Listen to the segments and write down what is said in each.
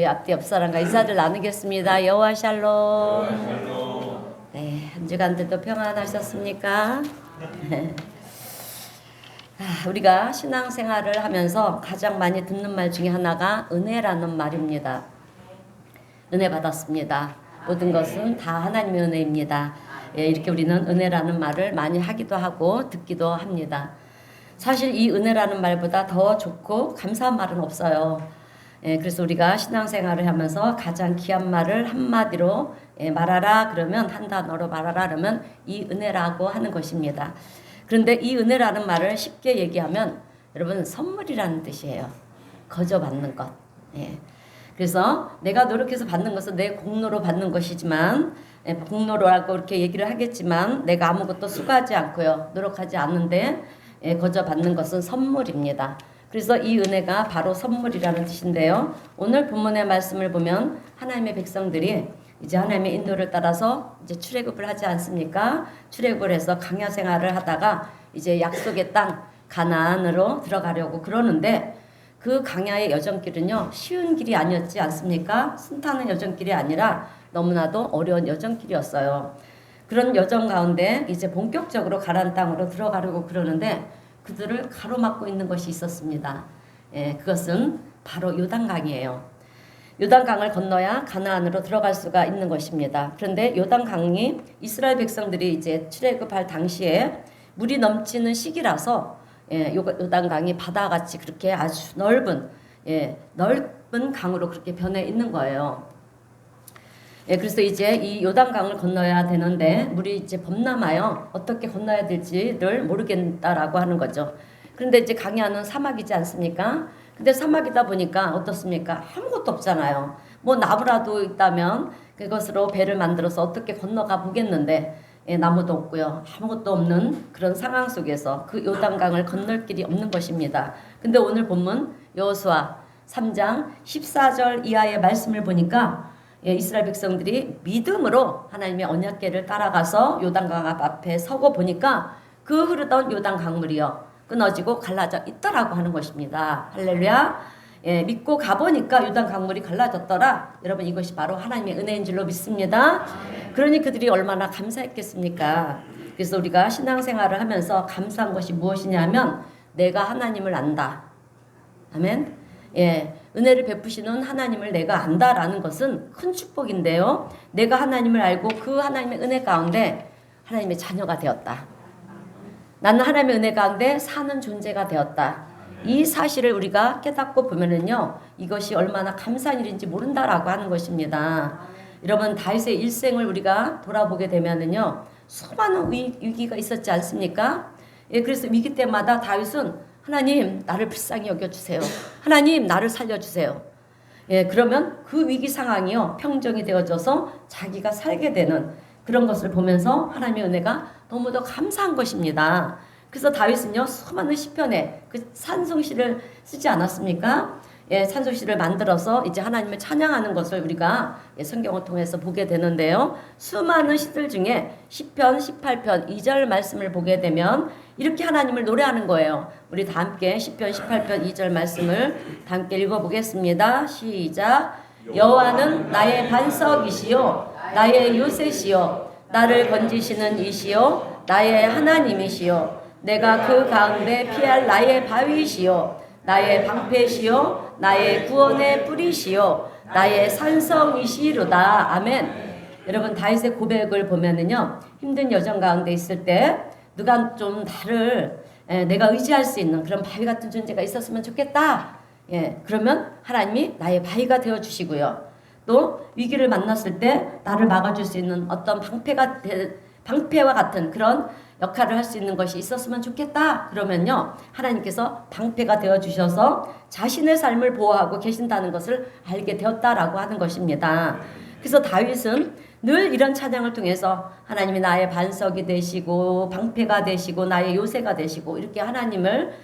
우리 앞뒤 옆 사람과 인사를 나누겠습니다. 여호와 샬롬. 네, 한 주간들도 평안하셨습니까? 우리가 신앙생활을 하면서 가장 많이 듣는 말 중에 하나가 은혜라는 말입니다. 은혜 받았습니다. 모든 것은 다 하나님의 은혜입니다. 예, 이렇게 우리는 은혜라는 말을 많이 하기도 하고 듣기도 합니다. 사실 이 은혜라는 말보다 더 좋고 감사한 말은 없어요. 예, 그래서 우리가 신앙생활을 하면서 가장 귀한 말을 한마디로 말하라 그러면, 한 단어로 말하라 그러면 이 은혜라고 하는 것입니다. 그런데 이 은혜라는 말을 쉽게 얘기하면 여러분 선물이라는 뜻이에요. 거저 받는 것. 예. 그래서 내가 노력해서 받는 것은 내 공로로 받는 것이지만, 공로라고 이렇게 얘기를 하겠지만 내가 아무것도 수고하지 않고요, 노력하지 않는데 거저 받는 것은 선물입니다. 그래서 이 은혜가 바로 선물이라는 뜻인데요. 오늘 본문의 말씀을 보면 하나님의 백성들이 이제 하나님의 인도를 따라서 이제 출애굽을 하지 않습니까? 출애굽을 해서 광야 생활을 하다가 이제 약속의 땅 가나안으로 들어가려고 그러는데, 그 광야의 여정길은요 쉬운 길이 아니었지 않습니까? 순탄한 여정길이 아니라 너무나도 어려운 여정길이었어요. 그런 여정 가운데 이제 본격적으로 가나안 땅으로 들어가려고 그러는데 그들을 가로막고 있는 것이 있었습니다. 예, 그것은 바로 요단강이에요. 요단강을 건너야 가나안으로 들어갈 수가 있는 것입니다. 그런데 요단강이 이스라엘 백성들이 이제 출애굽할 당시에 물이 넘치는 시기라서 요단강이 바다같이 그렇게 아주 넓은 강으로 그렇게 변해 있는 거예요. 그래서 이제 이 요단강을 건너야 되는데 물이 이제 범람하여 어떻게 건너야 될지를 모르겠다라고 하는 거죠. 그런데 이제 광야는 사막이지 않습니까? 근데 사막이다 보니까 어떻습니까? 아무것도 없잖아요. 뭐 나무라도 있다면 그것으로 배를 만들어서 어떻게 건너가 보겠는데 나무도 없고요, 아무것도 없는 그런 상황 속에서 그 요단강을 건널 길이 없는 것입니다. 근데 오늘 본문 여호수아 3장 14절 이하의 말씀을 보니까 이스라엘 백성들이 믿음으로 하나님의 언약궤를 따라가서 요단강 앞에 서고 보니까 그 흐르던 요단 강물이요 끊어지고 갈라져 있더라고 하는 것입니다. 할렐루야. 믿고 가보니까 요단 강물이 갈라졌더라. 여러분, 이것이 바로 하나님의 은혜인 줄로 믿습니다. 그러니 그들이 얼마나 감사했겠습니까? 그래서 우리가 신앙생활을 하면서 감사한 것이 무엇이냐면 내가 하나님을 안다. 아멘. 은혜를 베푸시는 하나님을 내가 안다라는 것은 큰 축복인데요. 내가 하나님을 알고 그 하나님의 은혜 가운데 하나님의 자녀가 되었다. 나는 하나님의 은혜 가운데 사는 존재가 되었다. 이 사실을 우리가 깨닫고 보면은요, 이것이 얼마나 감사한 일인지 모른다라고 하는 것입니다. 여러분, 다윗의 일생을 우리가 돌아보게 되면은요, 수많은 위기가 있었지 않습니까? 그래서 위기 때마다 다윗은 하나님 나를 불쌍히 여겨주세요. 하나님 나를 살려주세요. 그러면 그 위기 상황이요 평정이 되어져서 자기가 살게 되는 그런 것을 보면서 하나님의 은혜가 너무도 감사한 것입니다. 그래서 다윗은요 수많은 시편에 그 찬송시를 쓰지 않았습니까? 찬송시를 만들어서 이제 하나님을 찬양하는 것을 우리가 성경을 통해서 보게 되는데요. 수많은 시들 중에 시편 18편 2절 말씀을 보게 되면 이렇게 하나님을 노래하는 거예요. 우리 다 함께 시편 18편 2절 말씀을 다 함께 읽어보겠습니다. 시작. 여호와는 나의 반석이시요 나의 요새시요 나를 건지시는 이시요 나의 하나님이시요 내가 그 가운데 피할 나의 바위시요 나의 방패시요 나의 구원의 뿌리시요 나의 산성이시로다. 아멘. 여러분, 다윗의 고백을 보면은요 힘든 여정 가운데 있을 때 누가 좀 나를 내가 의지할 수 있는 그런 바위 같은 존재가 있었으면 좋겠다. 그러면 하나님이 나의 바위가 되어 주시고요, 또 위기를 만났을 때 나를 막아줄 수 있는 어떤 방패와 같은 그런 역할을 할 수 있는 것이 있었으면 좋겠다. 그러면요 하나님께서 방패가 되어 주셔서 자신의 삶을 보호하고 계신다는 것을 알게 되었다라고 하는 것입니다. 그래서 다윗은 늘 이런 찬양을 통해서 하나님이 나의 반석이 되시고 방패가 되시고 나의 요새가 되시고 이렇게 하나님을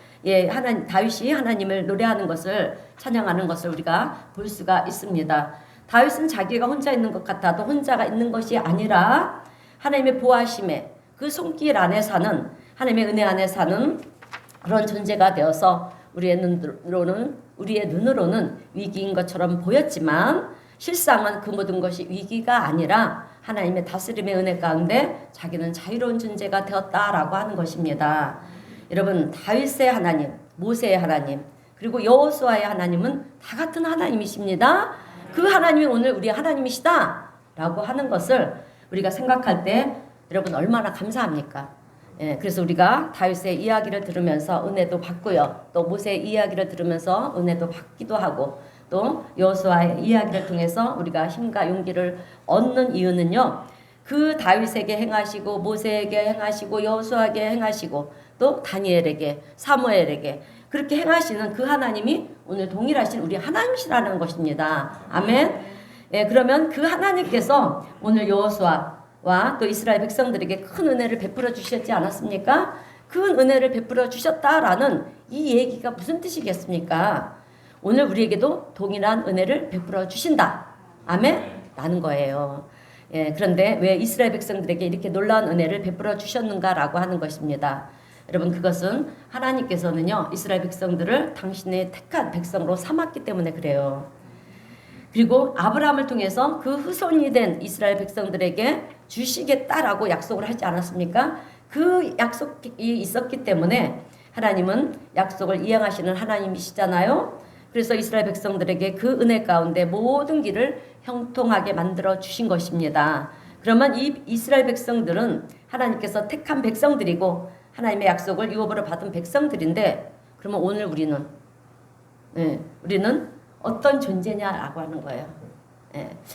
다윗이 하나님을 노래하는 것을, 찬양하는 것을 우리가 볼 수가 있습니다. 다윗은 자기가 혼자 있는 것 같아도 혼자가 있는 것이 아니라 하나님의 보호하심에 그 손길 안에 사는, 하나님의 은혜 안에 사는 그런 존재가 되어서 우리의 눈으로는 우리의 눈으로는 위기인 것처럼 보였지만 실상은 그 모든 것이 위기가 아니라 하나님의 다스림의 은혜 가운데 자기는 자유로운 존재가 되었다라고 하는 것입니다. 여러분, 다윗의 하나님, 모세의 하나님, 그리고 여호수아의 하나님은 다 같은 하나님이십니다. 그 하나님이 오늘 우리 하나님이시다 라고 하는 것을 우리가 생각할 때 여러분 얼마나 감사합니까? 예, 그래서 우리가 다윗의 이야기를 들으면서 은혜도 받고요. 또 모세의 이야기를 들으면서 은혜도 받기도 하고 또 여호수아의 이야기를 통해서 우리가 힘과 용기를 얻는 이유는요. 그 다윗에게 행하시고 모세에게 행하시고 여호수아에게 행하시고 또 다니엘에게 사무엘에게 그렇게 행하시는 그 하나님이 오늘 동일하신 우리 하나님이시라는 것입니다. 아멘. 예, 그러면 그 하나님께서 오늘 여호수아와 또 이스라엘 백성들에게 큰 은혜를 베풀어 주셨지 않았습니까? 큰 은혜를 베풀어 주셨다라는 이 얘기가 무슨 뜻이겠습니까? 오늘 우리에게도 동일한 은혜를 베풀어 주신다. 아멘. 라는 거예요. 예, 그런데 왜 이스라엘 백성들에게 이렇게 놀라운 은혜를 베풀어 주셨는가라고 하는 것입니다. 여러분, 그것은 하나님께서는요 이스라엘 백성들을 당신의 택한 백성으로 삼았기 때문에 그래요. 그리고 아브라함을 통해서 그 후손이 된 이스라엘 백성들에게 주시겠다라고 약속을 하지 않았습니까? 그 약속이 있었기 때문에 하나님은 약속을 이행하시는 하나님이시잖아요. 그래서 이스라엘 백성들에게 그 은혜 가운데 모든 길을 형통하게 만들어 주신 것입니다. 그러면 이 이스라엘 백성들은 하나님께서 택한 백성들이고 하나님의 약속을 유업으로 받은 백성들인데 그러면 오늘 우리는 우리는 어떤 존재냐라고 하는 거예요.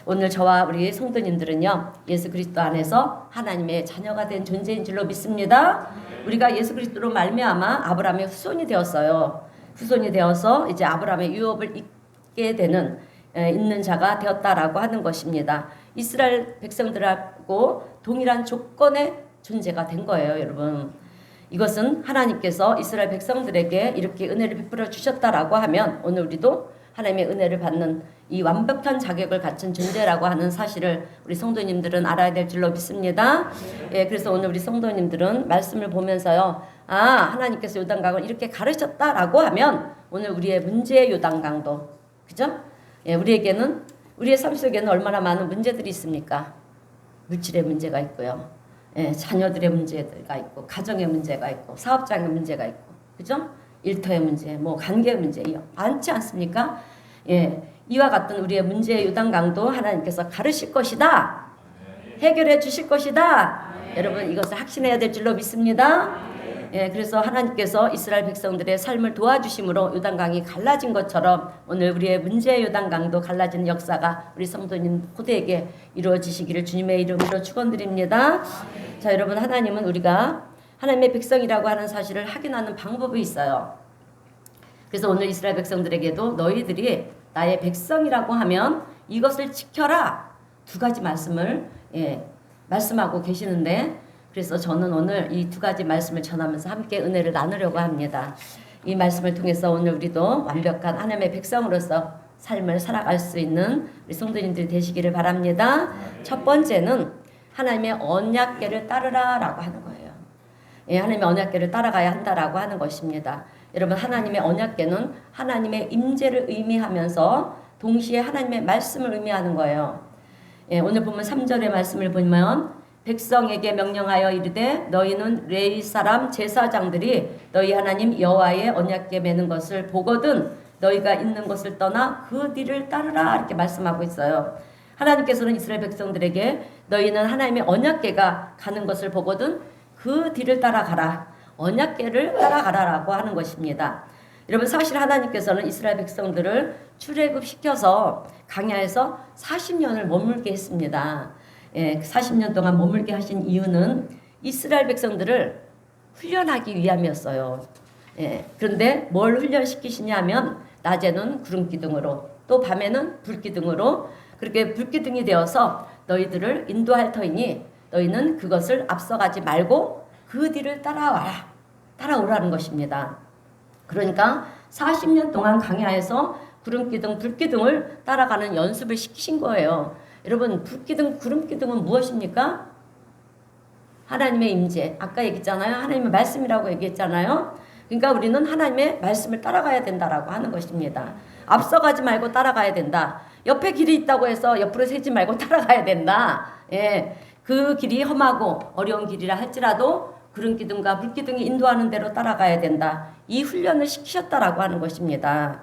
오늘 저와 우리 성도님들은요 예수 그리스도 안에서 하나님의 자녀가 된 존재인 줄로 믿습니다. 우리가 예수 그리스도로 말미암아 아브라함의 후손이 되었어요. 후손이 되어서 이제 아브라함의 유업을 잇게 되는 있는 자가 되었다라고 하는 것입니다. 이스라엘 백성들하고 동일한 조건의 존재가 된 거예요, 여러분. 이것은 하나님께서 이스라엘 백성들에게 이렇게 은혜를 베풀어 주셨다라고 하면 오늘 우리도 하나님의 은혜를 받는 이 완벽한 자격을 갖춘 존재라고 하는 사실을 우리 성도님들은 알아야 될 줄로 믿습니다. 예, 그래서 오늘 우리 성도님들은 말씀을 보면서요. 아, 하나님께서 요단강을 이렇게 가르쳤다라고 하면 오늘 우리의 문제의 요단강도, 그죠? 예, 우리에게는 우리의 삶 속에는 얼마나 많은 문제들이 있습니까? 물질의 문제가 있고요. 예, 자녀들의 문제가 있고, 가정의 문제가 있고, 사업장의 문제가 있고, 그죠? 일터의 문제, 뭐 관계의 문제 많지 않습니까? 예, 이와 같은 우리의 문제의 요단강도 하나님께서 가르실 것이다. 해결해 주실 것이다. 여러분 이것을 확신해야 될 줄로 믿습니다. 예, 그래서 하나님께서 이스라엘 백성들의 삶을 도와주심으로 요단강이 갈라진 것처럼 오늘 우리의 문제의 요단강도 갈라지는 역사가 우리 성도님 모두에게 이루어지시기를 주님의 이름으로 축원드립니다. 자, 여러분 하나님은 우리가 하나님의 백성이라고 하는 사실을 확인하는 방법이 있어요. 그래서 오늘 이스라엘 백성들에게도 너희들이 나의 백성이라고 하면 이것을 지켜라. 두 가지 말씀을 말씀하고 계시는데 그래서 저는 오늘 이 두 가지 말씀을 전하면서 함께 은혜를 나누려고 합니다. 이 말씀을 통해서 오늘 우리도 완벽한 하나님의 백성으로서 삶을 살아갈 수 있는 우리 성도님들이 되시기를 바랍니다. 첫 번째는 하나님의 언약궤를 따르라라고 하는 거예요. 예, 하나님의 언약궤를 따라가야 한다라고 하는 것입니다. 여러분 하나님의 언약궤는 하나님의 임재를 의미하면서 동시에 하나님의 말씀을 의미하는 거예요. 예, 오늘 보면 3절의 말씀을 보면 백성에게 명령하여 이르되 너희는 레위 사람 제사장들이 너희 하나님 여호와의 언약궤 매는 것을 보거든 너희가 있는 것을 떠나 그 뒤를 따르라 이렇게 말씀하고 있어요. 하나님께서는 이스라엘 백성들에게 너희는 하나님의 언약궤가 가는 것을 보거든 그 뒤를 따라가라. 언약궤를 따라가라라고 하는 것입니다. 여러분 사실 하나님께서는 이스라엘 백성들을 출애굽시켜서 광야에서 40년을 머물게 했습니다. 예, 40년 동안 머물게 하신 이유는 이스라엘 백성들을 훈련하기 위함이었어요. 예, 그런데 뭘 훈련시키시냐면 낮에는 구름기둥으로 또 밤에는 불기둥으로 그렇게 불기둥이 되어서 너희들을 인도할 터이니 너희는 그것을 앞서가지 말고 그 뒤를 따라오라는 것입니다. 그러니까 40년 동안 광야에서 구름기둥, 불기둥을 따라가는 연습을 시키신 거예요. 여러분 불기둥, 구름기둥은 무엇입니까? 하나님의 임재. 아까 얘기했잖아요. 하나님의 말씀이라고 얘기했잖아요. 그러니까 우리는 하나님의 말씀을 따라가야 된다라고 하는 것입니다. 앞서가지 말고 따라가야 된다. 옆에 길이 있다고 해서 옆으로 새지 말고 따라가야 된다. 예, 그 길이 험하고 어려운 길이라 할지라도 구름 기둥과 불 기둥이 인도하는 대로 따라가야 된다. 이 훈련을 시키셨다라고 하는 것입니다.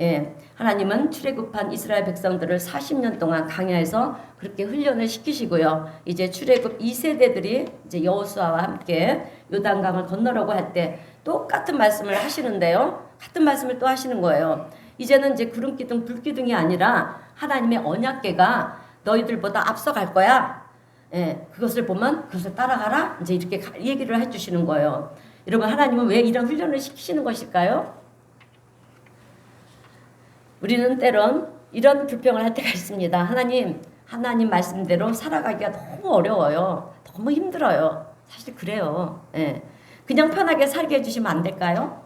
예, 하나님은 출애굽한 이스라엘 백성들을 40년 동안 광야에서 그렇게 훈련을 시키시고요. 이제 출애굽 2세대들이 이제 여호수아와 함께 요단강을 건너려고 할 때 똑같은 말씀을 하시는데요. 같은 말씀을 또 하시는 거예요. 이제는 이제 구름 기둥, 불 기둥이 아니라 하나님의 언약궤가 너희들보다 앞서갈 거야. 예, 그것을 보면 그것을 따라가라. 이제 이렇게 얘기를 해주시는 거예요. 여러분, 하나님은 왜 이런 훈련을 시키시는 것일까요? 우리는 때론 이런 불평을 할 때가 있습니다. 하나님 말씀대로 살아가기가 너무 어려워요. 너무 힘들어요. 사실 그래요. 예. 그냥 편하게 살게 해주시면 안 될까요?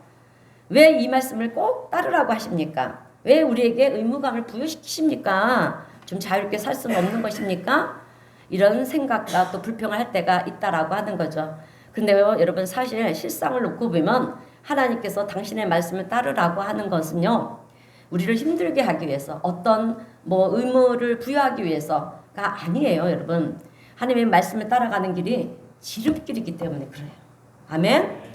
왜 이 말씀을 꼭 따르라고 하십니까? 왜 우리에게 의무감을 부여시키십니까? 좀 자유롭게 살 수는 없는 것입니까? 이런 생각과 또 불평을 할 때가 있다라고 하는 거죠. 근데요, 여러분, 사실 실상을 놓고 보면 하나님께서 당신의 말씀을 따르라고 하는 것은요, 우리를 힘들게 하기 위해서, 어떤 의무를 부여하기 위해서가 아니에요, 여러분. 하나님의 말씀을 따라가는 길이 지름길이기 때문에 그래요. 아멘?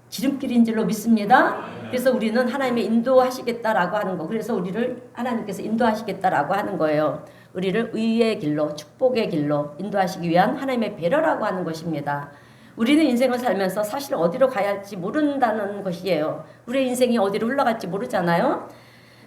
지름길인 줄로 믿습니다. 그래서 우리는 하나님의 인도하시겠다라고 하는 거. 그래서 우리를 하나님께서 인도하시겠다라고 하는 거예요. 우리를 의의 길로, 축복의 길로 인도하시기 위한 하나님의 배려라고 하는 것입니다. 우리는 인생을 살면서 사실 어디로 가야 할지 모른다는 것이에요. 우리의 인생이 어디로 흘러갈지 모르잖아요.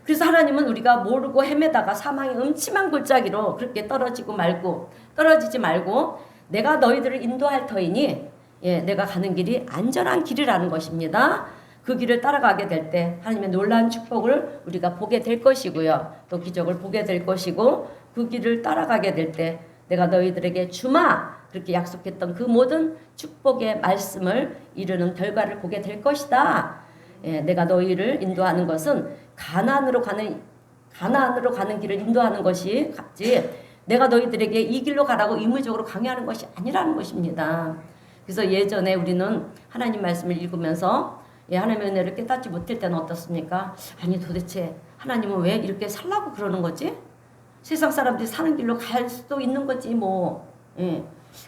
그래서 하나님은 우리가 모르고 헤매다가 사망의 음침한 골짜기로 그렇게 떨어지지 말고 내가 너희들을 인도할 터이니, 예, 내가 가는 길이 안전한 길이라는 것입니다. 그 길을 따라가게 될 때 하나님의 놀라운 축복을 우리가 보게 될 것이고요. 또 기적을 보게 될 것이고, 그 길을 따라가게 될 때 내가 너희들에게 주마 그렇게 약속했던 그 모든 축복의 말씀을 이루는 결과를 보게 될 것이다. 예, 내가 너희를 인도하는 것은 가나안으로 가는 길을 인도하는 것이 같지, 내가 너희들에게 이 길로 가라고 의무적으로 강요하는 것이 아니라는 것입니다. 그래서 예전에 우리는 하나님 말씀을 읽으면서, 예, 하나님의 은혜를 깨닫지 못할 때는 어떻습니까? 아니, 도대체 하나님은 왜 이렇게 살라고 그러는 거지? 세상 사람들이 사는 길로 갈 수도 있는 거지 예.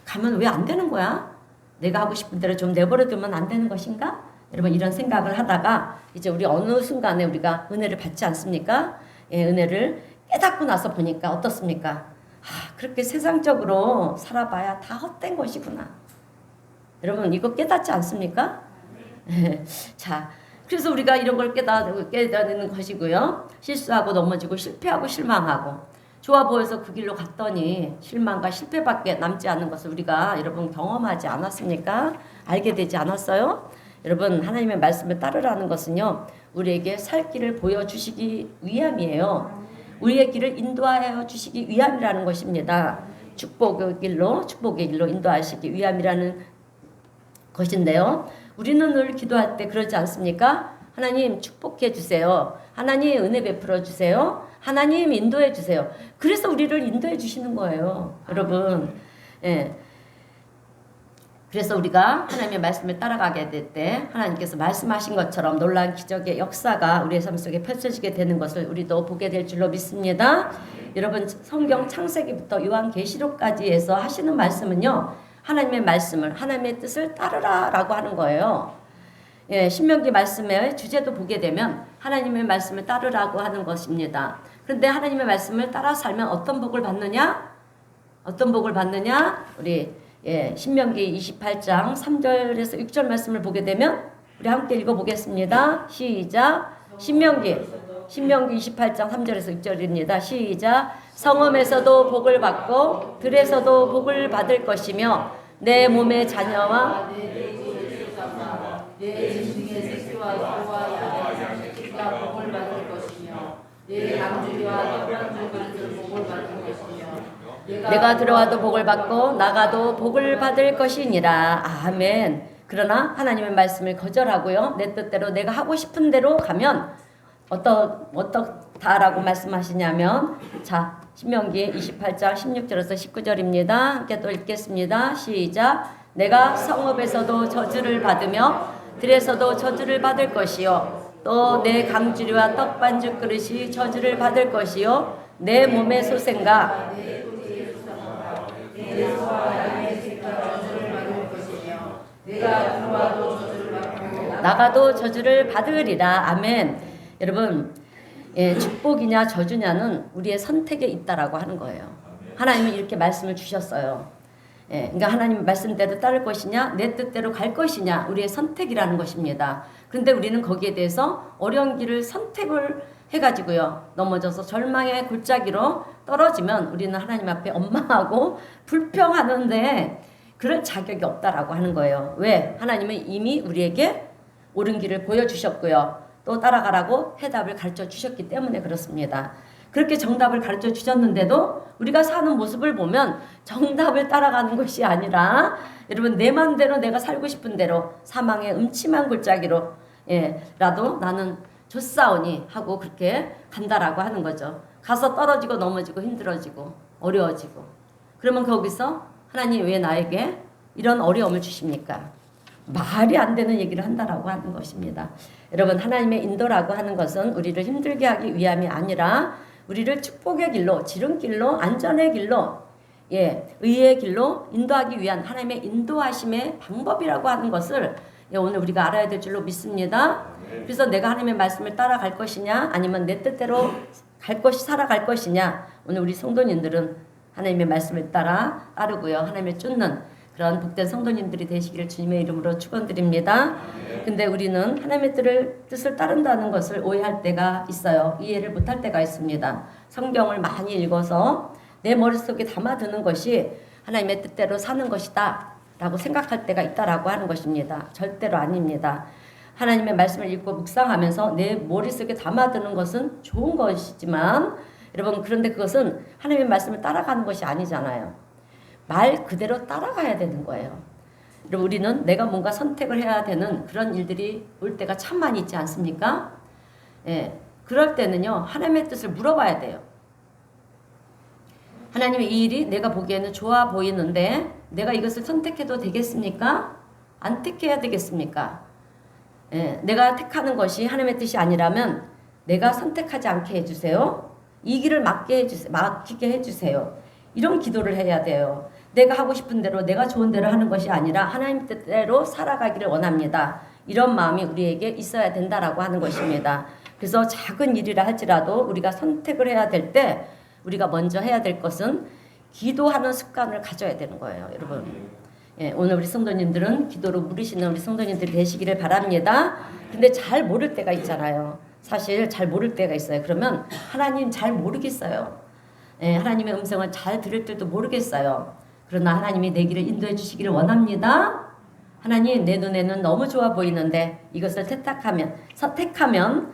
가면 왜 안 되는 거야? 내가 하고 싶은 대로 좀 내버려 두면 안 되는 것인가? 여러분, 이런 생각을 하다가 이제 우리 어느 순간에 우리가 은혜를 받지 않습니까? 예, 은혜를 깨닫고 나서 보니까 어떻습니까? 그렇게 세상적으로 살아봐야 다 헛된 것이구나. 여러분, 이거 깨닫지 않습니까? 자, 그래서 우리가 이런 걸 깨닫는 것이고요. 실수하고 넘어지고 실패하고 실망하고 좋아 보여서 그 길로 갔더니 실망과 실패밖에 남지 않는 것을 우리가 여러분 경험하지 않았습니까? 알게 되지 않았어요? 여러분, 하나님의 말씀을 따르라는 것은요, 우리에게 살 길을 보여주시기 위함이에요. 우리의 길을 인도하여 주시기 위함이라는 것입니다. 축복의 길로 인도하시기 위함이라는 것인데요. 우리는 늘 기도할 때 그러지 않습니까? 하나님 축복해 주세요. 하나님 은혜 베풀어 주세요. 하나님 인도해 주세요. 그래서 우리를 인도해 주시는 거예요, 여러분. 예. 그래서 우리가 하나님의 말씀을 따라가게 될 때 하나님께서 말씀하신 것처럼 놀라운 기적의 역사가 우리의 삶 속에 펼쳐지게 되는 것을 우리도 보게 될 줄로 믿습니다. 여러분, 성경 창세기부터 요한계시록까지 해서 하시는 말씀은요, 하나님의 말씀을, 하나님의 뜻을 따르라라고 하는 거예요. 예, 신명기 말씀의 주제도 보게 되면 하나님의 말씀을 따르라고 하는 것입니다. 그런데 하나님의 말씀을 따라 살면 어떤 복을 받느냐? 우리 신명기 28장 3절에서 6절 말씀을 보게 되면 우리 함께 읽어보겠습니다. 시작. 신명기 28장 3절에서 6절입니다. 시작. 성읍에서도 복을 받고 들에서도 복을 받을 것이며 내 몸의 자녀와 내 짐승의 새끼와 소와 양의 새끼가 복을 받을 것이며 내 강주리와 떠난주리도 복을 받을 것이며 내가 들어와도 복을 받고 나가도 복을 받을 것이니라. 아멘. 그러나 하나님의 말씀을 거절하고요, 내 뜻대로 내가 하고 싶은 대로 가면 어떻다라고 말씀하시냐면, 자, 신명기 28장 16절에서 19절입니다. 함께 또 읽겠습니다. 시작. 내가 성읍에서도 저주를 받으며 들에서도 저주를 받을 것이요 또 내 강주리와 떡반죽 그릇이 저주를 받을 것이요 내 몸의 소생과 나가도 저주를 받으리라. 아멘. 여러분, 축복이냐 저주냐는 우리의 선택에 있다라고 하는 거예요. 하나님은 이렇게 말씀을 주셨어요. 그러니까 하나님 말씀대로 따를 것이냐 내 뜻대로 갈 것이냐 우리의 선택이라는 것입니다. 그런데 우리는 거기에 대해서 어려운 길을 선택을 해가지고요 넘어져서 절망의 골짜기로 떨어지면 우리는 하나님 앞에 원망하고 불평하는데 그럴 자격이 없다라고 하는 거예요. 왜? 하나님은 이미 우리에게 옳은 길을 보여주셨고요 또 따라가라고 해답을 가르쳐 주셨기 때문에 그렇습니다. 그렇게 정답을 가르쳐 주셨는데도 우리가 사는 모습을 보면 정답을 따라가는 것이 아니라 여러분 내 맘대로 내가 살고 싶은 대로 사망의 음침한 골짜기로 라도 나는 좋사오니 하고 그렇게 간다라고 하는 거죠. 가서 떨어지고 넘어지고 힘들어지고 어려워지고 그러면 거기서 하나님 왜 나에게 이런 어려움을 주십니까? 말이 안 되는 얘기를 한다라고 하는 것입니다. 여러분 하나님의 인도라고 하는 것은 우리를 힘들게 하기 위함이 아니라 우리를 축복의 길로 지름길로 안전의 길로 의의 길로 인도하기 위한 하나님의 인도하심의 방법이라고 하는 것을 오늘 우리가 알아야 될 줄로 믿습니다. 그래서 내가 하나님의 말씀을 따라갈 것이냐 아니면 내 뜻대로 살아갈 것이냐 오늘 우리 성도님들은 하나님의 말씀을 따르고요 하나님을 쫓는 그런 복된 성도님들이 되시기를 주님의 이름으로 축원드립니다. 근데 우리는 하나님의 뜻을 따른다는 것을 오해할 때가 있어요. 이해를 못할 때가 있습니다. 성경을 많이 읽어서 내 머릿속에 담아두는 것이 하나님의 뜻대로 사는 것이다 라고 생각할 때가 있다라고 하는 것입니다. 절대로 아닙니다. 하나님의 말씀을 읽고 묵상하면서 내 머릿속에 담아두는 것은 좋은 것이지만 여러분 그런데 그것은 하나님의 말씀을 따라가는 것이 아니잖아요. 말 그대로 따라가야 되는 거예요. 여러분 우리는 내가 뭔가 선택을 해야 되는 그런 일들이 올 때가 참 많이 있지 않습니까? 그럴 때는요 하나님의 뜻을 물어봐야 돼요. 하나님 이 일이 내가 보기에는 좋아 보이는데 내가 이것을 선택해도 되겠습니까? 안 택해야 되겠습니까? 내가 택하는 것이 하나님의 뜻이 아니라면 내가 선택하지 않게 해주세요. 이 길을 막히게 해주세요. 이런 기도를 해야 돼요. 내가 하고 싶은 대로 내가 좋은 대로 하는 것이 아니라 하나님 뜻대로 살아가기를 원합니다. 이런 마음이 우리에게 있어야 된다라고 하는 것입니다. 그래서 작은 일이라 할지라도 우리가 선택을 해야 될 때 우리가 먼저 해야 될 것은 기도하는 습관을 가져야 되는 거예요. 여러분 오늘 우리 성도님들은 기도로 물으시는 우리 성도님들이 되시기를 바랍니다. 근데 잘 모를 때가 있잖아요. 사실 잘 모를 때가 있어요. 그러면 하나님 잘 모르겠어요. 하나님의 음성을 잘 들을 줄도 모르겠어요. 그러나 하나님이 내 길을 인도해 주시기를 원합니다. 하나님 내 눈에는 너무 좋아 보이는데 이것을 선택하면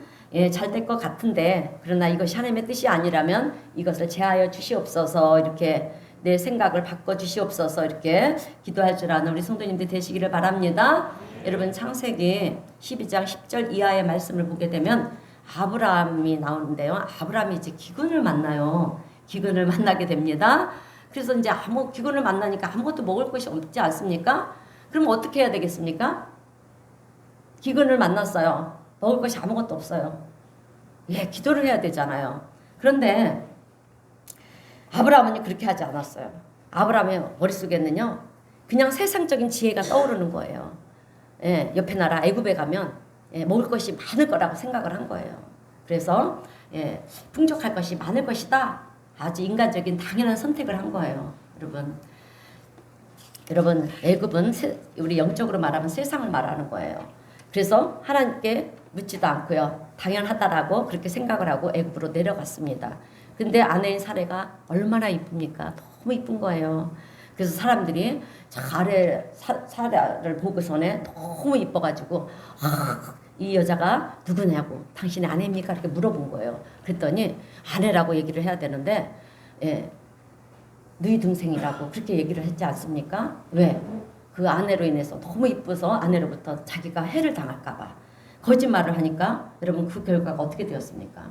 잘 될 것 같은데 그러나 이것이 하나님의 뜻이 아니라면 이것을 제하여 주시옵소서 이렇게 내 생각을 바꿔 주시옵소서 이렇게 기도할 줄 아는 우리 성도님들 되시기를 바랍니다. 여러분 창세기 12장 10절 이하의 말씀을 보게 되면 아브라함이 나오는데요. 아브라함이 이제 기근을 만나요. 기근을 만나게 됩니다. 그래서 이제 기근을 만나니까 아무것도 먹을 것이 없지 않습니까? 그럼 어떻게 해야 되겠습니까? 기근을 만났어요. 먹을 것이 아무것도 없어요. 기도를 해야 되잖아요. 그런데 아브라함은 그렇게 하지 않았어요. 아브라함의 머릿속에는요. 그냥 세상적인 지혜가 떠오르는 거예요. 옆에 나라 애굽에 가면 먹을 것이 많을 거라고 생각을 한 거예요. 그래서 풍족할 것이 많을 것이다. 아주 인간적인 당연한 선택을 한 거예요. 여러분 애굽은 우리 영적으로 말하면 세상을 말하는 거예요. 그래서 하나님께 묻지도 않고요. 당연하다라고 그렇게 생각을 하고 애굽으로 내려갔습니다. 근데 아내인 사례가 얼마나 이쁩니까? 너무 이쁜 거예요. 그래서 사람들이 저 아래 사례를 보고서는 너무 이뻐가지고 이 여자가 누구냐고 당신의 아내입니까? 이렇게 물어본 거예요. 그랬더니 아내라고 얘기를 해야 되는데 너희 동생이라고 그렇게 얘기를 했지 않습니까? 왜? 그 아내로 인해서 너무 이뻐서 아내로부터 자기가 해를 당할까 봐 거짓말을 하니까 여러분 그 결과가 어떻게 되었습니까?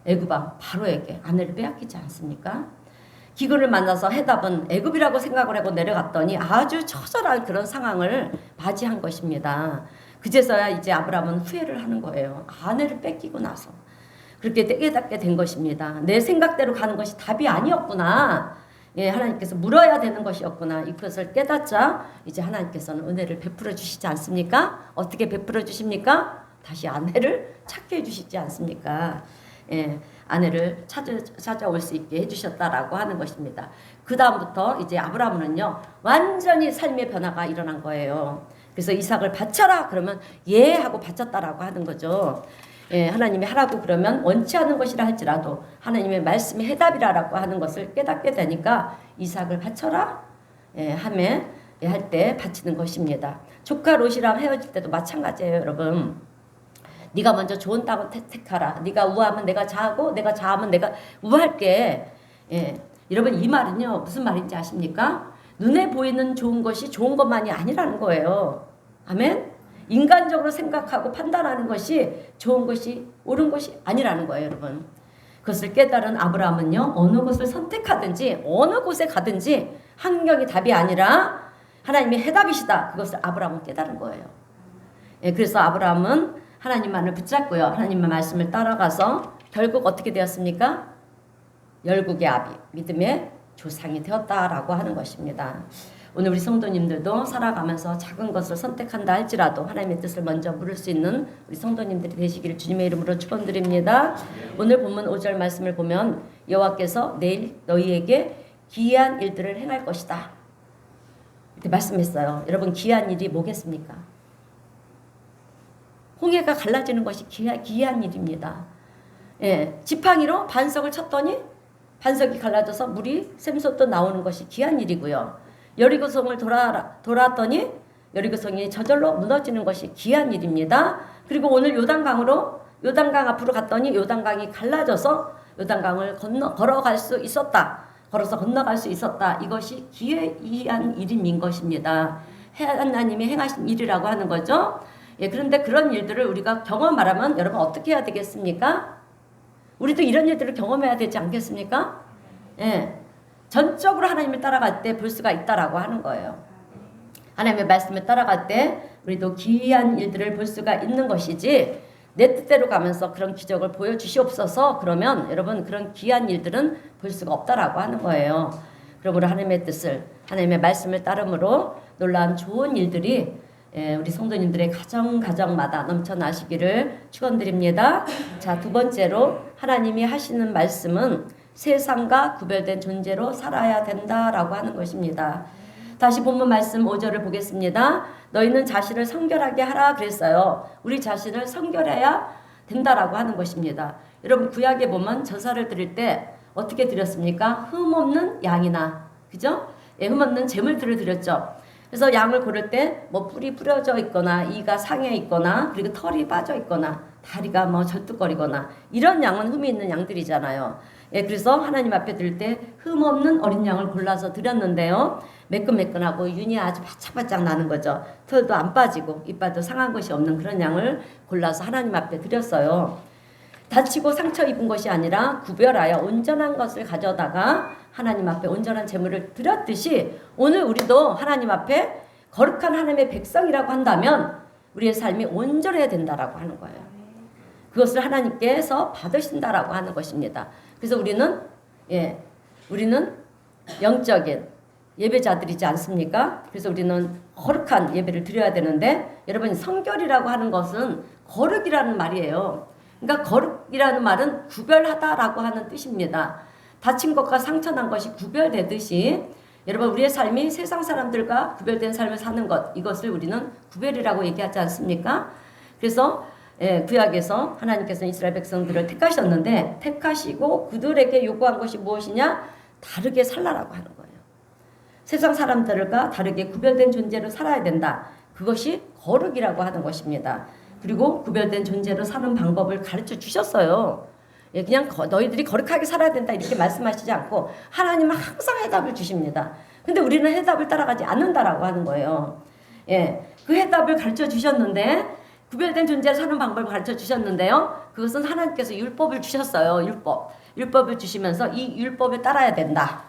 애굽왕 바로에게 아내를 빼앗기지 않습니까? 기근을 만나서 해답은 애굽이라고 생각을 하고 내려갔더니 아주 처절한 그런 상황을 맞이한 것입니다. 그제서야 이제 아브라함은 후회를 하는 거예요. 아내를 뺏기고 나서. 그렇게 깨닫게 된 것입니다. 내 생각대로 가는 것이 답이 아니었구나. 예, 하나님께서 물어야 되는 것이었구나. 이것을 깨닫자 이제 하나님께서는 은혜를 베풀어 주시지 않습니까? 어떻게 베풀어 주십니까? 다시 아내를 찾게 해주시지 않습니까? 예, 아내를 찾아올 수 있게 해주셨다라고 하는 것입니다. 그 다음부터 이제 아브라함은요 완전히 삶의 변화가 일어난 거예요. 그래서 이삭을 바쳐라 그러면 예 하고 바쳤다라고 하는 거죠. 예, 하나님이 하라고 그러면 원치 않은 것이라 할지라도 하나님의 말씀이 해답이라고 하는 것을 깨닫게 되니까 이삭을 바쳐라 예, 하면 예, 할 때 바치는 것입니다. 조카 롯이랑 헤어질 때도 마찬가지예요, 여러분. 네가 먼저 좋은 땅을 택하라. 네가 우하면 내가 자하고 내가 자하면 내가 우할게. 예, 여러분 이 말은요 무슨 말인지 아십니까? 눈에 보이는 좋은 것이 좋은 것만이 아니라는 거예요. 아멘. 인간적으로 생각하고 판단하는 것이 좋은 것이 옳은 것이 아니라는 거예요, 여러분. 그것을 깨달은 아브라함은요 어느 곳을 선택하든지 어느 곳에 가든지 환경이 답이 아니라 하나님의 해답이시다. 그것을 아브라함은 깨달은 거예요. 예, 그래서 아브라함은 하나님만을 붙잡고요. 하나님의 말씀을 따라가서 결국 어떻게 되었습니까? 열국의 아비, 믿음의 조상이 되었다라고 하는 것입니다. 오늘 우리 성도님들도 살아가면서 작은 것을 선택한다 할지라도 하나님의 뜻을 먼저 물을 수 있는 우리 성도님들이 되시기를 주님의 이름으로 축원드립니다. 오늘 본문 5절 말씀을 보면 여호와께서 내일 너희에게 기이한 일들을 행할 것이다. 이렇게 말씀했어요. 여러분 기이한 일이 뭐겠습니까? 홍해가 갈라지는 것이 기이한 일입니다. 예, 지팡이로 반석을 쳤더니 반석이 갈라져서 물이 샘솟도 나오는 것이 기이한 일이고요. 여리고성을 돌았더니 여리고성이 저절로 무너지는 것이 기이한 일입니다. 그리고 오늘 요단강 앞으로 갔더니 요단강이 갈라져서 요단강을 걸어갈 수 있었다. 걸어서 건너갈 수 있었다. 이것이 기이한 일인 것입니다. 하나님이 행하신 일이라고 하는 거죠. 예, 그런데 그런 일들을 우리가 경험하려면 여러분 어떻게 해야 되겠습니까? 우리도 이런 일들을 경험해야 되지 않겠습니까? 예, 전적으로 하나님을 따라갈 때 볼 수가 있다라고 하는 거예요. 하나님의 말씀을 따라갈 때 우리도 기이한 일들을 볼 수가 있는 것이지 내 뜻대로 가면서 그런 기적을 보여주시옵소서 그러면 여러분 그런 기이한 일들은 볼 수가 없다라고 하는 거예요. 그러므로 하나님의 뜻을 하나님의 말씀을 따름으로 놀라운 좋은 일들이 우리 성도님들의 가정마다 넘쳐나시기를 축원드립니다. 자, 두 번째로 하나님이 하시는 말씀은 세상과 구별된 존재로 살아야 된다라고 하는 것입니다. 다시 본문 말씀 5절을 보겠습니다. 너희는 자신을 성결하게 하라 그랬어요. 우리 자신을 성결해야 된다라고 하는 것입니다. 여러분 구약에 보면 제사를 드릴 때 어떻게 드렸습니까? 흠없는 양이나 그죠? 예, 흠없는 제물들을 드렸죠. 그래서 양을 고를 때 뭐 뿔이 뿌려져 있거나 이가 상해 있거나 그리고 털이 빠져 있거나 다리가 뭐 절뚝거리거나 이런 양은 흠이 있는 양들이잖아요. 예, 그래서 하나님 앞에 드릴 때 흠없는 어린 양을 골라서 드렸는데요. 매끈매끈하고 윤이 아주 바짝바짝 나는 거죠. 털도 안 빠지고 이빨도 상한 것이 없는 그런 양을 골라서 하나님 앞에 드렸어요. 다치고 상처 입은 것이 아니라 구별하여 온전한 것을 가져다가 하나님 앞에 온전한 제물을 드렸듯이 오늘 우리도 하나님 앞에 거룩한 하나님의 백성이라고 한다면 우리의 삶이 온전해야 된다라고 하는 거예요. 그것을 하나님께서 받으신다라고 하는 것입니다. 그래서 우리는 영적인 예배자들이지 않습니까? 그래서 우리는 거룩한 예배를 드려야 되는데 여러분 성결이라고 하는 것은 거룩이라는 말이에요. 그러니까 거룩이라는 말은 구별하다라고 하는 뜻입니다. 다친 것과 상처난 것이 구별되듯이 여러분 우리의 삶이 세상 사람들과 구별된 삶을 사는 것 이것을 우리는 구별이라고 얘기하지 않습니까? 그래서 구약에서 하나님께서 이스라엘 백성들을 택하셨는데 택하시고 그들에게 요구한 것이 무엇이냐? 다르게 살라라고 하는 거예요. 세상 사람들과 다르게 구별된 존재로 살아야 된다. 그것이 거룩이라고 하는 것입니다. 그리고 구별된 존재로 사는 방법을 가르쳐 주셨어요. 예, 그냥 너희들이 거룩하게 살아야 된다 이렇게 말씀하시지 않고 하나님은 항상 해답을 주십니다. 근데 우리는 해답을 따라가지 않는다라고 하는 거예요. 예, 그 해답을 가르쳐 주셨는데 구별된 존재로 사는 방법을 가르쳐 주셨는데요. 그것은 하나님께서 율법을 주셨어요. 율법을 주시면서 이 율법을 따라야 된다.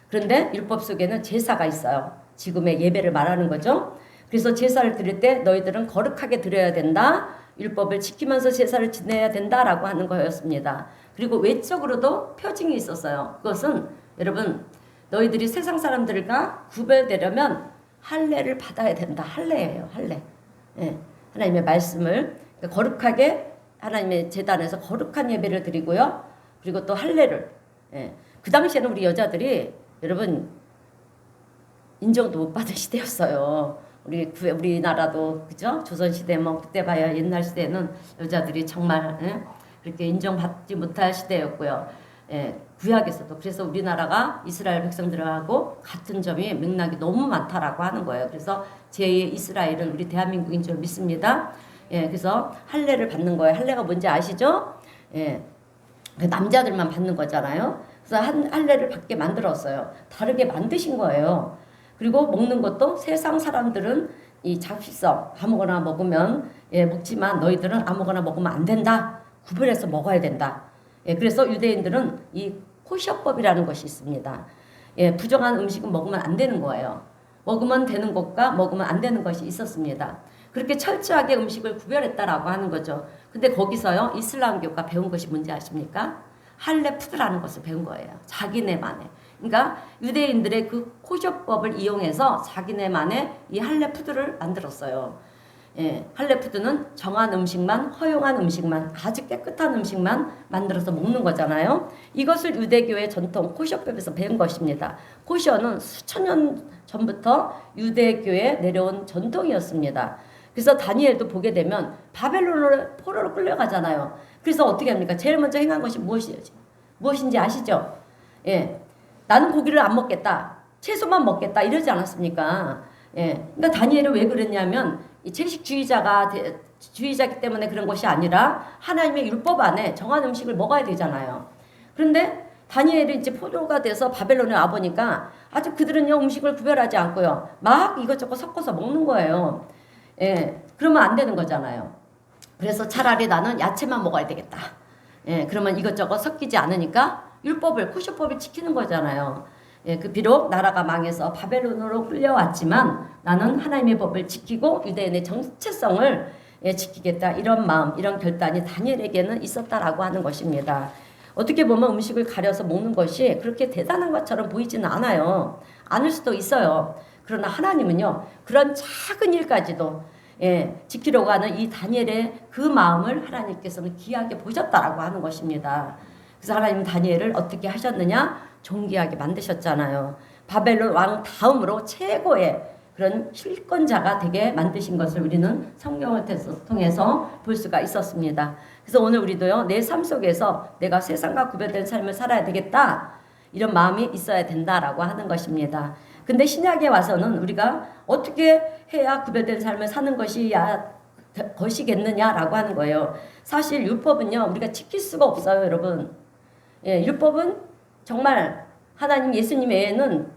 그런데 율법 속에는 제사가 있어요. 지금의 예배를 말하는 거죠. 그래서 제사를 드릴 때 너희들은 거룩하게 드려야 된다. 율법을 지키면서 제사를 지내야 된다라고 하는 거였습니다. 그리고 외적으로도 표징이 있었어요. 그것은 여러분 너희들이 세상 사람들과 구별되려면 할례를 받아야 된다. 할례예요. 할례. 예, 하나님의 말씀을 거룩하게 하나님의 제단에서 거룩한 예배를 드리고요. 그리고 또 할례를. 예, 그 당시에는 우리 여자들이 여러분 인정도 못 받은 시대였어요. 우리나라도 그죠? 조선 시대 뭐 그때 봐야 옛날 시대는 여자들이 정말 그렇게 인정받지 못할 시대였고요. 구약에서도 그래서 우리나라가 이스라엘 백성들하고 같은 점이 맥락이 너무 많다라고 하는 거예요. 그래서 제2의 이스라엘은 우리 대한민국인 줄 믿습니다. 그래서 할례를 받는 거예요. 할례가 뭔지 아시죠? 그 남자들만 받는 거잖아요. 그래서 할례를 받게 만들었어요. 다르게 만드신 거예요. 그리고 먹는 것도 세상 사람들은 이 잡식성 아무거나 먹으면 먹지만 너희들은 아무거나 먹으면 안 된다. 구별해서 먹어야 된다. 그래서 유대인들은 이 코셔법이라는 것이 있습니다. 부정한 음식은 먹으면 안 되는 거예요. 먹으면 되는 것과 먹으면 안 되는 것이 있었습니다. 그렇게 철저하게 음식을 구별했다라고 하는 거죠. 근데 거기서요 이슬람교가 배운 것이 뭔지 아십니까? 할례 푸드라는 것을 배운 거예요. 자기네만의. 그러니까 유대인들의 그 코셔법을 이용해서 자기네만의 이 할례 푸드를 만들었어요. 할례 푸드는 정한 음식만, 허용한 음식만, 아주 깨끗한 음식만 만들어서 먹는 거잖아요. 이것을 유대교의 전통 코셔법에서 배운 것입니다. 코셔는 수천 년 전부터 유대교에 내려온 전통이었습니다. 그래서 다니엘도 보게 되면 바벨론으로 포로로 끌려가잖아요. 그래서 어떻게 합니까? 제일 먼저 행한 것이 무엇인지 아시죠? 나는 고기를 안 먹겠다. 채소만 먹겠다. 이러지 않았습니까? 그러니까 다니엘은 왜 그랬냐면 이 채식주의자이기 때문에 그런 것이 아니라 하나님의 율법 안에 정한 음식을 먹어야 되잖아요. 그런데 다니엘이 이제 포로가 돼서 바벨론에 와보니까 아주 그들은요 음식을 구별하지 않고요. 막 이것저것 섞어서 먹는 거예요. 그러면 안 되는 거잖아요. 그래서 차라리 나는 야채만 먹어야 되겠다. 그러면 이것저것 섞이지 않으니까 율법을, 코셔법을 지키는 거잖아요. 그 비록 나라가 망해서 바벨론으로 끌려왔지만 나는 하나님의 법을 지키고 유대인의 정체성을 지키겠다. 이런 마음, 이런 결단이 다니엘에게는 있었다라고 하는 것입니다. 어떻게 보면 음식을 가려서 먹는 것이 그렇게 대단한 것처럼 보이지는 않아요. 않을 수도 있어요. 그러나 하나님은요, 그런 작은 일까지도 지키려고 하는 이 다니엘의 그 마음을 하나님께서는 귀하게 보셨다라고 하는 것입니다. 그래서 하나님은 다니엘을 어떻게 하셨느냐? 존귀하게 만드셨잖아요. 바벨론 왕 다음으로 최고의 그런 실권자가 되게 만드신 것을 우리는 성경을 통해서 볼 수가 있었습니다. 그래서 오늘 우리도요, 내 삶 속에서 내가 세상과 구별된 삶을 살아야 되겠다. 이런 마음이 있어야 된다라고 하는 것입니다. 근데 신약에 와서는 우리가 어떻게 해야 구별된 삶을 사는 것이겠느냐라고 하는 거예요. 사실 율법은요, 우리가 지킬 수가 없어요, 여러분. 율법은 정말 하나님 예수님 외에는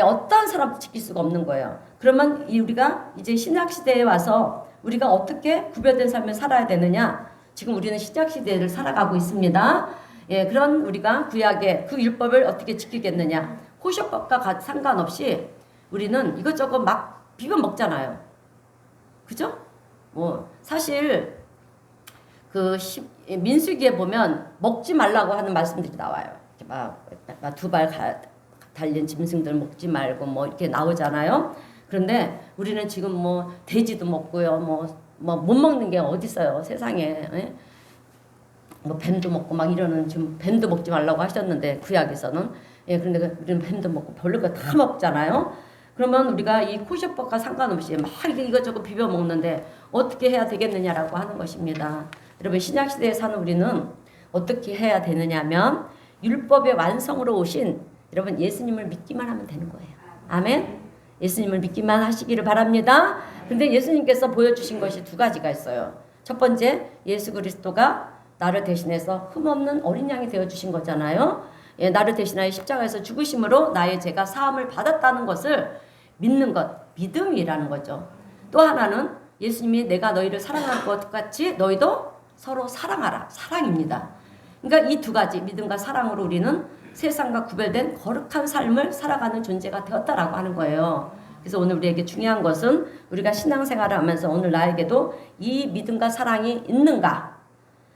어떤 사람도 지킬 수가 없는 거예요. 그러면 우리가 이제 신약 시대에 와서 우리가 어떻게 구별된 삶을 살아야 되느냐? 지금 우리는 신약 시대를 살아가고 있습니다. 그런 우리가 구약의 그 율법을 어떻게 지키겠느냐? 코셔법과 상관없이 우리는 이것저것 막 비벼 먹잖아요. 그죠? 사실 민수기에 보면 먹지 말라고 하는 말씀들이 나와요. 두 발 달린 짐승들 먹지 말고 이렇게 나오잖아요. 그런데 우리는 지금 돼지도 먹고요. 못 먹는 게 어디 있어요, 세상에. 뱀도 먹고 막 이러는, 지금 뱀도 먹지 말라고 하셨는데 구약에서는. 그런데 우리는 뱀도 먹고 별로 거 다 먹잖아요. 그러면 우리가 이 코셔법과 상관없이 막 이것저것 비벼 먹는데 어떻게 해야 되겠느냐라고 하는 것입니다. 여러분, 신약시대에 사는 우리는 어떻게 해야 되느냐면 율법의 완성으로 오신 여러분 예수님을 믿기만 하면 되는 거예요. 아멘. 예수님을 믿기만 하시기를 바랍니다. 근데 예수님께서 보여주신 것이 두 가지가 있어요. 첫 번째, 예수 그리스도가 나를 대신해서 흠없는 어린 양이 되어주신 거잖아요. 나를 대신하여 십자가에서 죽으심으로 나의 죄가 사함을 받았다는 것을 믿는 것, 믿음이라는 거죠. 또 하나는 예수님이 내가 너희를 사랑할 것 같이 너희도 서로 사랑하라. 사랑입니다. 그러니까 이 두 가지, 믿음과 사랑으로 우리는 세상과 구별된 거룩한 삶을 살아가는 존재가 되었다라고 하는 거예요. 그래서 오늘 우리에게 중요한 것은 우리가 신앙생활을 하면서 오늘 나에게도 이 믿음과 사랑이 있는가?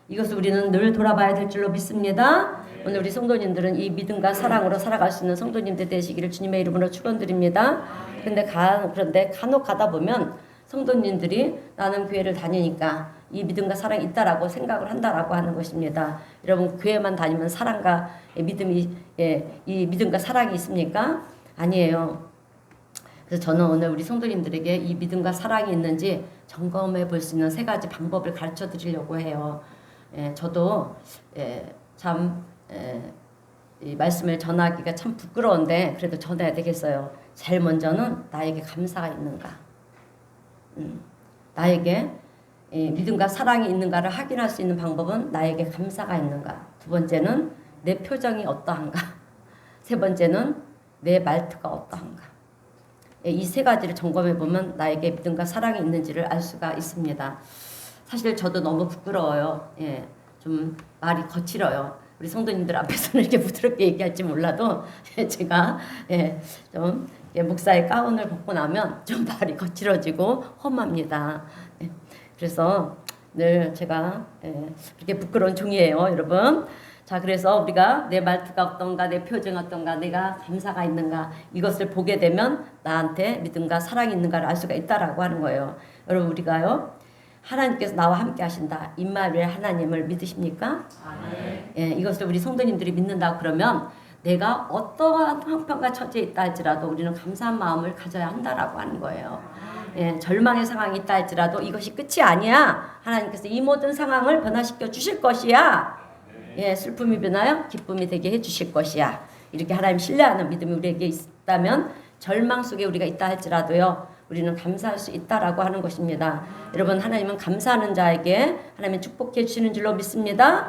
이것을 우리는 늘 돌아봐야 될 줄로 믿습니다. 오늘 우리 성도님들은 이 믿음과 사랑으로 살아갈 수 있는 성도님들 되시기를 주님의 이름으로 축원드립니다. 그런데 간혹 가다 보면 성도님들이 나는 교회를 다니니까 이 믿음과 사랑이 있다라고 생각을 한다라고 하는 것입니다. 여러분 교회만 다니면 사랑과 믿음이 이 믿음과 사랑이 있습니까? 아니에요. 그래서 저는 오늘 우리 성도님들에게 이 믿음과 사랑이 있는지 점검해 볼 수 있는 3가지 방법을 가르쳐 드리려고 해요. 저도 이 말씀을 전하기가 참 부끄러운데 그래도 전해야 되겠어요. 제일 먼저는 나에게 감사가 있는가. 나에게 믿음과 사랑이 있는가를 확인할 수 있는 방법은 나에게 감사가 있는가. 2번째는 내 표정이 어떠한가. 3번째는 내 말투가 어떠한가. 이 3가지를 점검해 보면 나에게 믿음과 사랑이 있는지를 알 수가 있습니다. 사실 저도 너무 부끄러워요. 좀 말이 거칠어요. 우리 성도님들 앞에서는 이렇게 부드럽게 얘기할지 몰라도 제가 좀 목사의 가운을 벗고 나면 좀 말이 거칠어지고 험합니다. 그래서 늘 제가 그렇게 부끄러운 종이에요, 여러분. 자, 그래서 우리가 내 말투가 어떤가, 내 표정이 어떤가, 내가 감사가 있는가 이것을 보게 되면 나한테 믿음과 사랑이 있는가를 알 수가 있다라고 하는 거예요. 여러분 우리가요. 하나님께서 나와 함께 하신다. 임마누엘 하나님을 믿으십니까? 이것을 우리 성도님들이 믿는다 그러면 내가 어떠한 형편과 처지에 있다 할지라도 우리는 감사한 마음을 가져야 한다라고 하는 거예요. 절망의 상황이 있다 할지라도 이것이 끝이 아니야. 하나님께서 이 모든 상황을 변화시켜 주실 것이야. 슬픔이 변하여 기쁨이 되게 해 주실 것이야. 이렇게 하나님 신뢰하는 믿음이 우리에게 있다면 절망 속에 우리가 있다 할지라도요. 우리는 감사할 수 있다라고 하는 것입니다. 여러분 하나님은 감사하는 자에게 하나님은 축복해 주시는 줄로 믿습니다.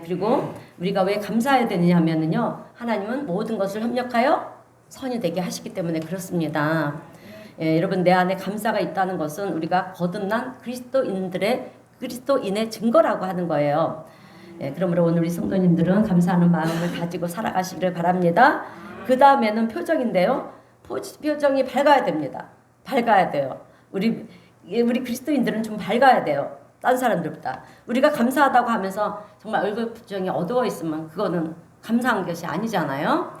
그리고 우리가 왜 감사해야 되느냐 하면은요. 하나님은 모든 것을 협력하여 선이 되게 하시기 때문에 그렇습니다. 여러분 내 안에 감사가 있다는 것은 우리가 거듭난 그리스도인의 증거라고 하는 거예요. 그러므로 오늘 우리 성도님들은 감사하는 마음을 가지고 살아가시기를 바랍니다. 그 다음에는 표정인데요. 표정이 밝아야 됩니다. 밝아야 돼요. 우리 그리스도인들은 좀 밝아야 돼요. 딴 사람들보다. 우리가 감사하다고 하면서 정말 얼굴 표정이 어두워 있으면 그거는 감사한 것이 아니잖아요.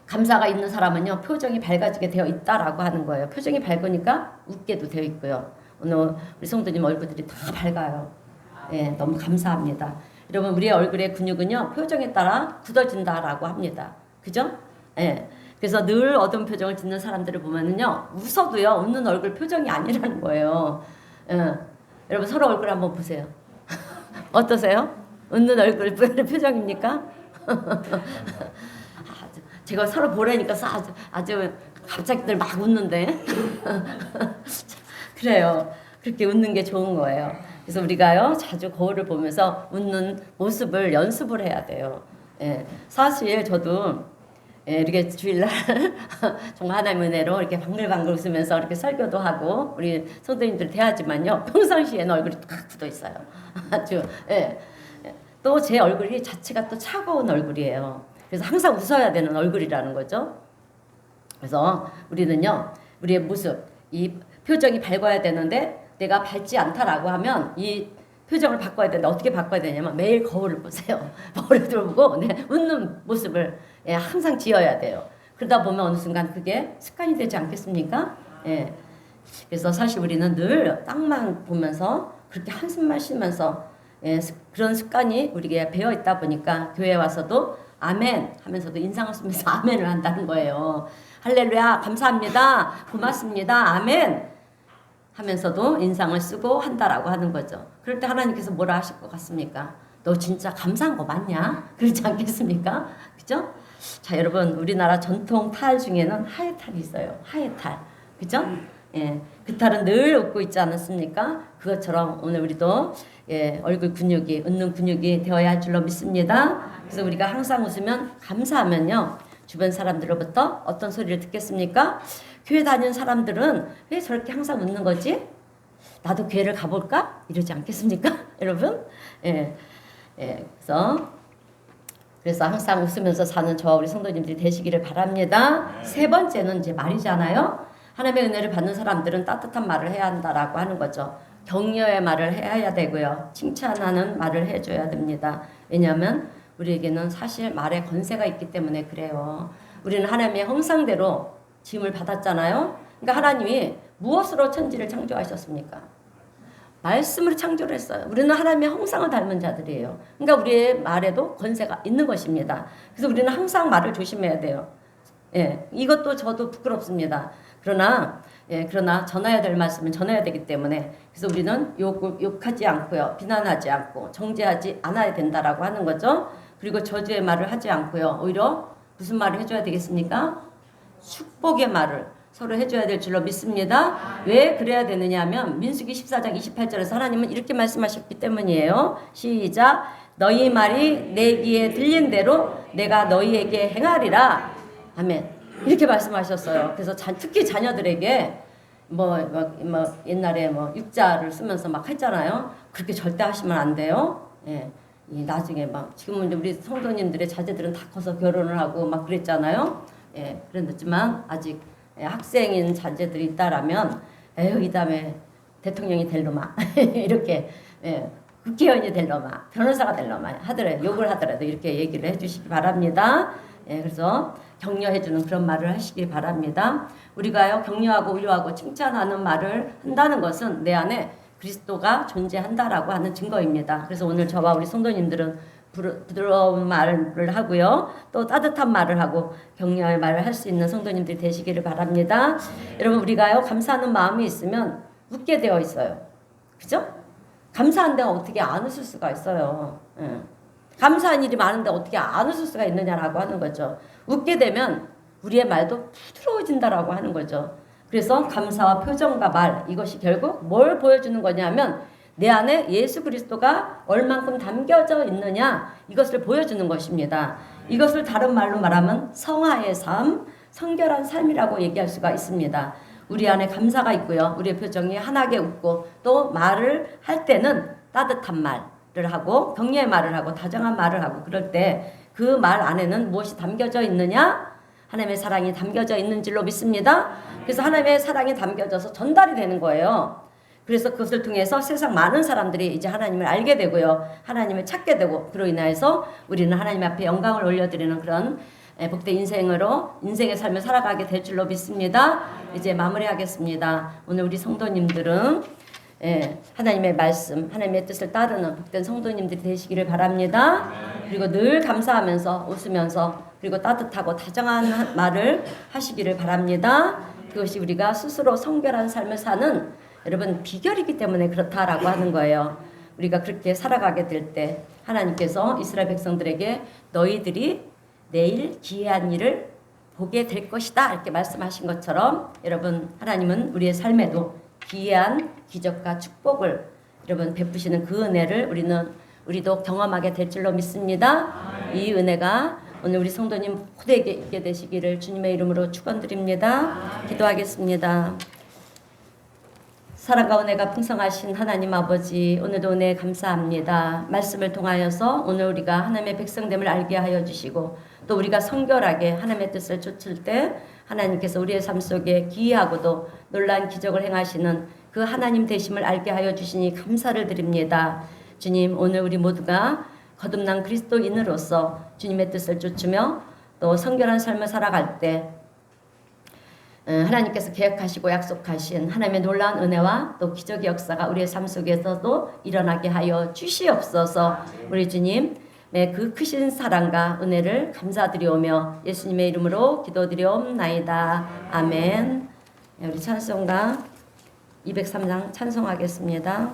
감사가 있는 사람은요. 표정이 밝아지게 되어 있다라고 하는 거예요. 표정이 밝으니까 웃게도 되어 있고요. 오늘 우리 성도님 얼굴들이 다 밝아요. 너무 감사합니다. 여러분 우리의 얼굴의 근육은요. 표정에 따라 굳어진다라고 합니다. 그죠? 그래서 늘 어두운 표정을 짓는 사람들을 보면은요. 웃어도요. 웃는 얼굴 표정이 아니라는 거예요. 여러분 서로 얼굴 한번 보세요. 어떠세요? 웃는 얼굴 표정입니까? 제가 서로 보라니까 아주 갑자기들 막 웃는데. 그래요. 그렇게 웃는 게 좋은 거예요. 그래서 우리가요 자주 거울을 보면서 웃는 모습을 연습을 해야 돼요. 사실 저도 이렇게 주일날 정말 하나님의 은혜로 이렇게 방글방글 웃으면서 이렇게 설교도 하고 우리 성도님들 대하지만요 평상시에는 얼굴이 딱 굳어 있어요. 아주 또 제 얼굴이 자체가 또 차가운 얼굴이에요. 그래서 항상 웃어야 되는 얼굴이라는 거죠. 그래서 우리는요 우리의 모습 이 표정이 밝아야 되는데 내가 밝지 않다라고 하면 이 표정을 바꿔야 되는데 어떻게 바꿔야 되냐면 매일 거울을 보세요. 거울을 보고 웃는 모습을 항상 지어야 돼요. 그러다 보면 어느 순간 그게 습관이 되지 않겠습니까? 그래서 사실 우리는 늘 땅만 보면서 그렇게 한숨만 쉬면서 그런 습관이 우리에게 배어 있다 보니까 교회에 와서도 아멘 하면서도 인상을 쓰면서 아멘을 한다는 거예요. 할렐루야 감사합니다 고맙습니다 아멘 하면서도 인상을 쓰고 한다라고 하는 거죠. 그럴 때 하나님께서 뭐라 하실 것 같습니까? 너 진짜 감사한 거 맞냐? 그렇지 않겠습니까? 그죠? 자 여러분 우리나라 전통 탈 중에는 하회 탈이 있어요. 하회 탈. 그죠? 그 탈은 늘 웃고 있지 않습니까? 그것처럼 오늘 우리도 얼굴 근육이 웃는 근육이 되어야 할 줄로 믿습니다. 그래서 우리가 항상 웃으면 감사하면요. 주변 사람들로부터 어떤 소리를 듣겠습니까? 교회 다니는 사람들은 왜 저렇게 항상 웃는 거지? 나도 교회를 가볼까? 이러지 않겠습니까? 여러분? 그래서 그래서 항상 웃으면서 사는 저와 우리 성도님들이 되시기를 바랍니다. 세 번째는 이제 말이잖아요. 하나님의 은혜를 받는 사람들은 따뜻한 말을 해야 한다라고 하는 거죠. 격려의 말을 해야 되고요. 칭찬하는 말을 해줘야 됩니다. 왜냐하면 우리에게는 사실 말에 권세가 있기 때문에 그래요. 우리는 하나님의 형상대로 지음을 받았잖아요. 그러니까 하나님이 무엇으로 천지를 창조하셨습니까? 말씀으로 창조를 했어요. 우리는 하나님의 형상을 닮은 자들이에요. 그러니까 우리의 말에도 권세가 있는 것입니다. 그래서 우리는 항상 말을 조심해야 돼요. 예, 이것도 저도 부끄럽습니다. 그러나 전해야 될 말씀은 전해야 되기 때문에 그래서 우리는 욕하지 않고요. 비난하지 않고 정죄하지 않아야 된다라고 하는 거죠. 그리고 저주의 말을 하지 않고요. 오히려 무슨 말을 해줘야 되겠습니까? 축복의 말을 서로 해줘야 될 줄로 믿습니다. 왜 그래야 되느냐 하면 민수기 14장 28절에서 하나님은 이렇게 말씀하셨기 때문이에요. 시작. 너희 말이 내 귀에 들린 대로 내가 너희에게 행하리라. 아멘. 이렇게 말씀하셨어요. 그래서 특히 자녀들에게 옛날에 육자를 쓰면서 막 했잖아요. 그렇게 절대 하시면 안 돼요. 예. 나중에 지금은 우리 성도님들의 자제들은 다 커서 결혼을 하고 막 그랬잖아요. 예. 그랬지만 아직 학생인 자제들이 있다라면 에휴 이 다음에 대통령이 될 놈아 이렇게 국회의원이 될 놈아 변호사가 될 놈아 욕을 하더라도 이렇게 얘기를 해주시기 바랍니다. 그래서 격려해주는 그런 말을 하시길 바랍니다. 우리가요 격려하고 위로하고 칭찬하는 말을 한다는 것은 내 안에 그리스도가 존재한다라고 하는 증거입니다. 그래서 오늘 저와 우리 성도님들은 부드러운 말을 하고요. 또 따뜻한 말을 하고 격려의 말을 할 수 있는 성도님들이 되시기를 바랍니다. 여러분 우리가요 감사하는 마음이 있으면 웃게 되어 있어요. 그죠? 감사한 데가 어떻게 안 웃을 수가 있어요. 감사한 일이 많은데 어떻게 안 웃을 수가 있느냐라고 하는 거죠. 웃게 되면 우리의 말도 부드러워진다라고 하는 거죠. 그래서 감사와 표정과 말 이것이 결국 뭘 보여주는 거냐면 내 안에 예수 그리스도가 얼만큼 담겨져 있느냐 이것을 보여주는 것입니다. 이것을 다른 말로 말하면 성화의 삶, 성결한 삶이라고 얘기할 수가 있습니다. 우리 안에 감사가 있고요. 우리의 표정이 환하게 웃고 또 말을 할 때는 따뜻한 말을 하고 격려의 말을 하고 다정한 말을 하고 그럴 때 그 말 안에는 무엇이 담겨져 있느냐? 하나님의 사랑이 담겨져 있는 줄로 믿습니다. 그래서 하나님의 사랑이 담겨져서 전달이 되는 거예요. 그래서 그것을 통해서 세상 많은 사람들이 이제 하나님을 알게 되고요. 하나님을 찾게 되고 그로 인해서 우리는 하나님 앞에 영광을 올려드리는 그런 복된 인생의 삶을 살아가게 될 줄로 믿습니다. 이제 마무리하겠습니다. 오늘 우리 성도님들은 하나님의 말씀, 하나님의 뜻을 따르는 복된 성도님들이 되시기를 바랍니다. 그리고 늘 감사하면서 웃으면서 그리고 따뜻하고 다정한 말을 하시기를 바랍니다. 그것이 우리가 스스로 성결한 삶을 사는 여러분 비결이기 때문에 그렇다라고 하는 거예요. 우리가 그렇게 살아가게 될 때 하나님께서 이스라엘 백성들에게 너희들이 내일 기이한 일을 보게 될 것이다 이렇게 말씀하신 것처럼 여러분 하나님은 우리의 삶에도 기이한 기적과 축복을 여러분 베푸시는 그 은혜를 우리도 경험하게 될 줄로 믿습니다. 이 은혜가 오늘 우리 성도님 모두에게 있게 되시기를 주님의 이름으로 축원드립니다. 기도하겠습니다. 사랑과 은혜가 풍성하신 하나님 아버지 오늘도 은혜 감사합니다. 말씀을 통하여서 오늘 우리가 하나님의 백성됨을 알게 하여 주시고 또 우리가 성결하게 하나님의 뜻을 쫓을 때 하나님께서 우리의 삶 속에 기이하고도 놀라운 기적을 행하시는 그 하나님 되심을 알게 하여 주시니 감사를 드립니다. 주님 오늘 우리 모두가 거듭난 그리스도인으로서 주님의 뜻을 쫓으며 또 성결한 삶을 살아갈 때 하나님께서 계획하시고 약속하신 하나님의 놀라운 은혜와 또 기적의 역사가 우리의 삶 속에서도 일어나게 하여 주시옵소서. 우리 주님의 그 크신 사랑과 은혜를 감사드리오며 예수님의 이름으로 기도드리옵나이다. 아멘. 우리 찬송가 203장 찬송하겠습니다.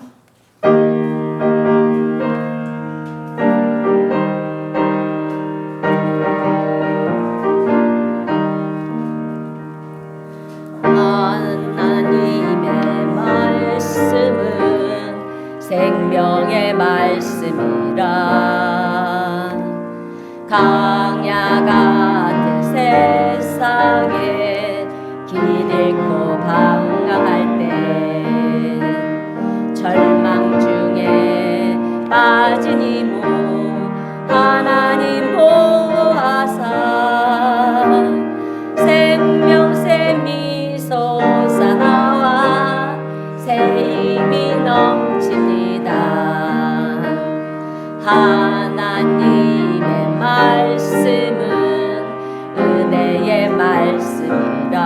생명의 말씀이라 강야 같은 세상에 길 잃고 방황할 때 절망 중에 빠진 이모 하나님 하나님의 말씀은 은혜의 말씀이라